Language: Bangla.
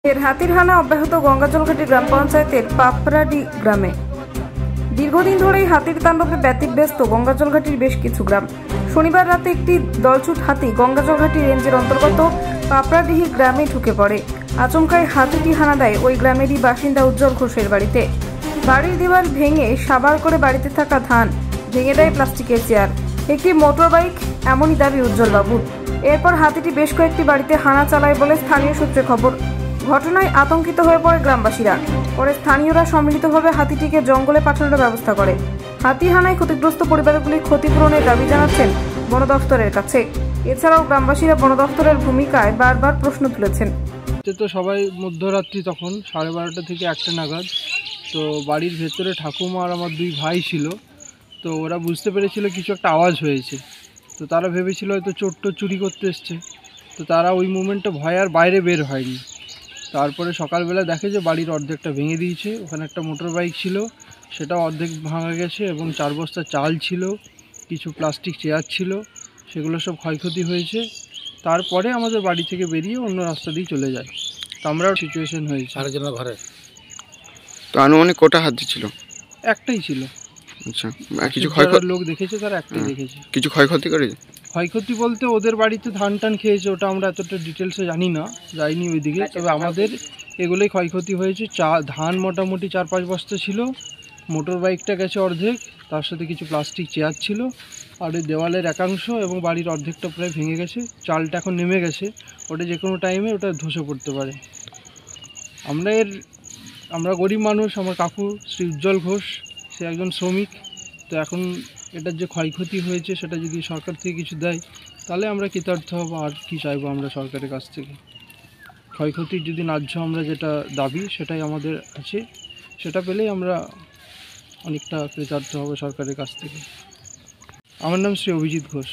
ফের হাতির হানা অব্যাহত গঙ্গাজলঘাটি গ্রাম পঞ্চায়েতের পাপড়াডি গ্রামে। দীর্ঘদিন ধরেই হাতির তাণ্ডবে ব্যতিব্যস্ত গঙ্গাজলঘাটির বেশ কিছু গ্রাম। শনিবার রাতে একটি দলছুট হাতি গঙ্গাজলঘাটি রেঞ্জের অন্তর্গত পাপড়াডিহি গ্রামে ঢুকে পড়ে। আচমকায় হাতিটি হানা দেয় ওই গ্রামেরই বাসিন্দা উজ্জ্বল ঘোষের বাড়িতে। বাড়ির দেওয়াল ভেঙে সাবার করে বাড়িতে থাকা ধান ভেঙে দেয় প্লাস্টিকের চেয়ার, একটি মোটর বাইক, এমনই দাবি উজ্জ্বল বাবুর। এরপর হাতিটি বেশ কয়েকটি বাড়িতে হানা চালায় বলে স্থানীয় সূত্রে খবর। ঘটনায় আতঙ্কিত হয়ে পড়ে গ্রামবাসীরা। পরে স্থানীয়রা সম্মিলিতভাবে হাতিটিকে জঙ্গলে পাঠানোর ব্যবস্থা করে। হাতি হানায় ক্ষতিগ্রস্ত পরিবারগুলির ক্ষতিপূরণের দাবি জানাচ্ছেন বন দফতরের কাছে। এছাড়াও গ্রামবাসীরা বন দফতরের ভূমিকায় বারবার প্রশ্ন তুলেছেন। তো সবাই মধ্যরাত্রি তখন 12:30 থেকে 1টা নাগাদ, তো বাড়ির ভেতরে ঠাকুমা আর আমার 2 ভাই ছিল। তো ওরা বুঝতে পেরেছিল কিছু একটা আওয়াজ হয়েছে, তো তারা ভেবেছিল হয়তো চোর চুরি করতে এসছে। তো তারা ওই মুমেন্টে ভয় আর বাইরে বের হয়নি। তারপরে সকালবেলা দেখে যে বাড়ির অর্ধেকটা ভেঙে দিয়েছে। ওখানে একটা মোটর বাইক ছিল, সেটাও অর্ধেক ভাঙা গেছে, এবং 4 বস্তা চাল ছিল, কিছু প্লাস্টিক চেয়ার ছিল, সেগুলো সব ক্ষয়ক্ষতি হয়েছে। তারপরে আমাদের বাড়ি থেকে বেরিয়ে অন্য রাস্তা দিয়ে চলে যায়। তো আমরাও সিচুয়েশন হয়েছে আরেকজনের ঘরে। তো আনুমানিক কটা হাতি ছিল? একটাই ছিল। আচ্ছা, কিছু ক্ষয়ক্ষতি লোক দেখেছে, তারা একটাই দেখেছে। কিছু ক্ষয়ক্ষতি করেছে? ক্ষয়ক্ষতি বলতে ওদের বাড়িতে ধান টান খেয়েছে, ওটা আমরা এতটা ডিটেলসে জানি না, যাইনি ওইদিকে। তবে আমাদের এগুলোই ক্ষয়ক্ষতি হয়েছে। ধান মোটামুটি 4-5 বস্তা ছিল, মোটর বাইকটা গেছে অর্ধেক, তার সাথে কিছু প্লাস্টিক চেয়ার ছিল, আর ওই দেওয়ালের একাংশ এবং বাড়ির অর্ধেকটা প্রায় ভেঙে গেছে। চালটা এখন নেমে গেছে, ওটা যে কোনো টাইমে ওটা ধসে পড়তে পারে। আমরা গরিব মানুষ। আমার কাকু শ্রী উজ্জ্বল ঘোষ, সে একজন শ্রমিক। তো এখন এটার যে ক্ষয়ক্ষতি হয়েছে সেটা যদি সরকার থেকে কিছু দেয় তাহলে আমরা কৃতার্থ হব। আর কি চাইবো আমরা সরকারের কাছ থেকে? ক্ষয়ক্ষতির যদি ন্যায্য আমরা যেটা দাবি সেটাই আমাদের আছে, সেটা পেলেই আমরা অনেকটা কৃতার্থ হব সরকারের কাছ থেকে। আমার নাম শ্রী অভিজিৎ ঘোষ।